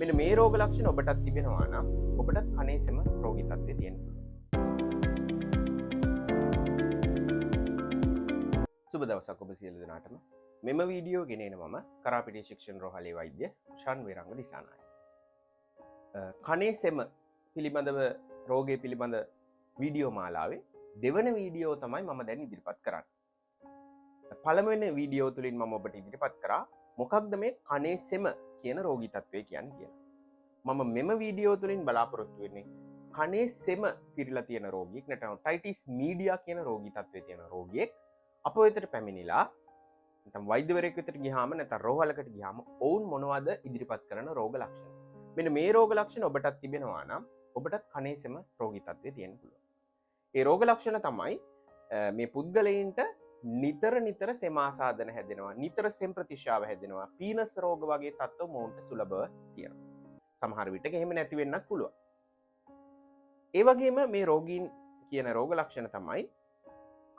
මෙන්න මේ රෝග ලක්ෂණ ඔබටත් තිබෙනවා නම් ඔබටත් කනේ සෙම රෝගී තත්ත්වය තියෙන්න පුළුවන්. සුබ දවසක් ඔබ සියලු දෙනාටම. මෙම වීඩියෝ ගෙනෙන මම කරාපිටිය ශික්ෂණ රෝහලේ වෛද්‍ය ෂාන් වේරංග දිසානායක. කනේ සෙම පිළිබඳව රෝගය පිළිබඳ වීඩියෝ මාලාවේ දෙවන වීඩියෝ තමයි මම දැන් ඉදිරිපත් කරන්නේ. පළමුවෙනි වීඩියෝ තුලින් මම ඔබට ඉදිරිපත් කරා මොකක්ද මේ කනේ සෙම කියන රෝගී තත්ත්වය කියන්නේ කියලා. මම මෙම වීඩියෝ තුලින් බලාපොරොත්තු වෙන්නේ කනේ සෙම පිරීලා තියෙන රෝගියෙක් නැත්නම් ටයිටිස් මීඩියා කියන රෝගී තත්ත්වයේ තියෙන රෝගියෙක් අප වෙතට පැමිණිලා නැත්නම් වෛද්‍යවරයෙක් වෙතට ගියාම නැත්නම් රෝහලකට ගියාම ඔවුන් මොනවද ඉදිරිපත් කරන රෝග ලක්ෂණ. මෙන්න මේ රෝග ලක්ෂණ ඔබටත් තිබෙනවා නම් ඔබටත් කනේ සෙම රෝගී තත්ත්වය තියෙන්න පුළුවන්. ඒ රෝග ලක්ෂණ තමයි මේ පුද්ගලයන්ට නිතර සෙම ආසාදන හැදෙනවා, නිතර සෙම් ප්‍රතිශාව හැදෙනවා, පීනස් රෝග වගේ තත්ත්ව මොවුන්ට සුලභව තියෙනවා. සමහර විටක එහෙම නැති වෙන්නත් පුළුවන්. ඒ වගේම මේ රෝගීන් කියන රෝග ලක්ෂණ තමයි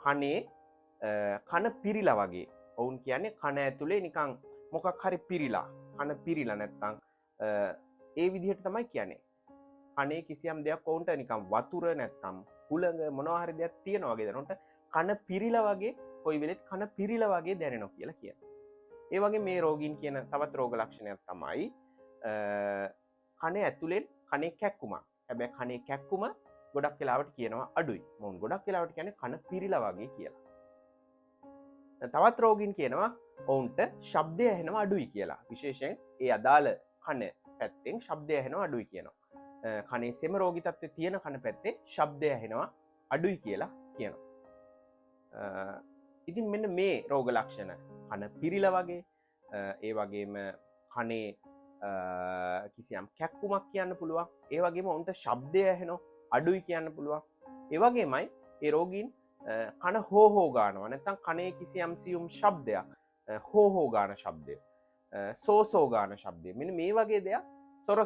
කනේ කන පිරිලා වගේ. ඔවුන් කියන්නේ කන ඇතුලේ නිකන් මොකක් හරි පිරිලා, කන පිරිලා නැත්තම් ඒ විදිහට තමයි කියන්නේ. කනේ කිසියම් දෙයක් ඔවුන්ට නිකන් වතුර නැත්තම් හුළඟ මොනවා හරි දෙයක් තියෙනවා වගේ දැනුන්ට කන පිරිලා වගේ කොයි වෙලෙත් කන පිරිලා වගේ දැනෙනවා කියලා කියනවා. ඒ වගේ මේ රෝගීන් කියන තවත් රෝග ලක්ෂණයක් තමයි කනේ ඇතුලෙන් කනේ කැක්කුමක්. හැබැයි කනේ කැක්කුම ගොඩක් වෙලාවට කියනවා අඩුයි. මොවුන් ගොඩක් වෙලාවට කියන්නේ කන පිරිලා වගේ කියලා. තවත් රෝගීන් කියනවා ඔවුන්ට ශබ්දය ඇහෙනවා අඩුයි කියලා. විශේෂයෙන් ඒ අදාළ කන පැත්තෙන් ශබ්දය ඇහෙනවා අඩුයි කියනවා. කනේ සෙම රෝගී තත්ත්වයේ තියෙන කන පැත්තේ ශබ්දය ඇහෙනවා අඩුයි කියලා කියනවා. ඉතින් මෙන්න මේ රෝග ලක්ෂණ කන පිරිලා වගේ ඒ වගේම කනේ කිසියම් කැක්කුමක් කියන්න පුළුවන්. ඒ වගේම උන්ට ශබ්දය ඇහෙනවා අඩුයි කියන්න පුළුවන්. ඒ වගේමයි ඒ රෝගීන් කන හෝ ගානවා නැත්නම් කනේ කිසියම් සියුම් ශබ්දයක් හෝ ගාන ශබ්දය සෝ ගාන ශබ්දය මෙන්න මේ වගේ දෙයක්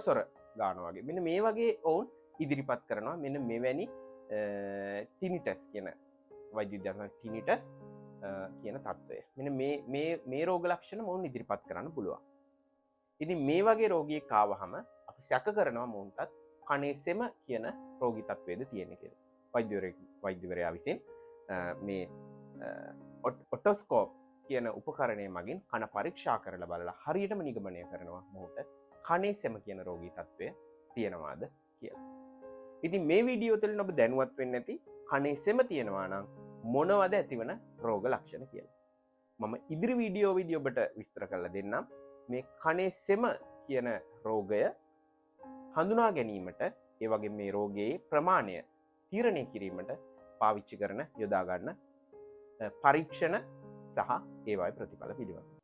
සොර ගානවා වගේ මෙන්න මේ වගේ ඔවුන් ඉදිරිපත් කරනවා. මෙන්න මෙවැනි ටිනිටස් කියන වෛද්‍ය විද්‍යාත්මක ටිනිටස් කියන තත්ත්වය. මෙන්න මේ රෝග ලක්ෂණ මොවුන් ඉදිරිපත් කරන්න පුළුවන්. ඉතින් මේ වගේ රෝගියෙක් ආවහම අපි සැක කරනවා මොවුන්ටත් කනේ සෙම කියන රෝගී තත්ත්වයේද තියෙන්නේ කියලා. වෛද්‍යවරයා විසින් මේ ඔටෝස්කෝප් කියන උපකරණය මගින් කන පරීක්ෂා කරලා බලලා හරියටම නිගමනය කරනවා මොහුට කනේ සෙම කියන රෝගී තත්ත්වය තියෙනවාද කියලා. ඉතින් මේ වීඩියෝ තුළින් ඔබ දැනුවත් වෙන්න ඇති කනේ සෙම තියෙනවා නම් මොනවද ඇතිවන රෝග ලක්ෂණ කියලා. මම ඉදිරි වීඩියෝ ඔබට විස්තර කරලා දෙන්නම්. මේ කනේ සෙම කියන රෝගය හඳුනා ගැනීමට ඒ වගේ මේ රෝගයේ ප්‍රමාණය තීරණය කිරීමට පාවිච්චි කරන යොදා ගන්න පරීක්ෂණ සහ ඒවායේ ප්‍රතිඵල පිළිබඳව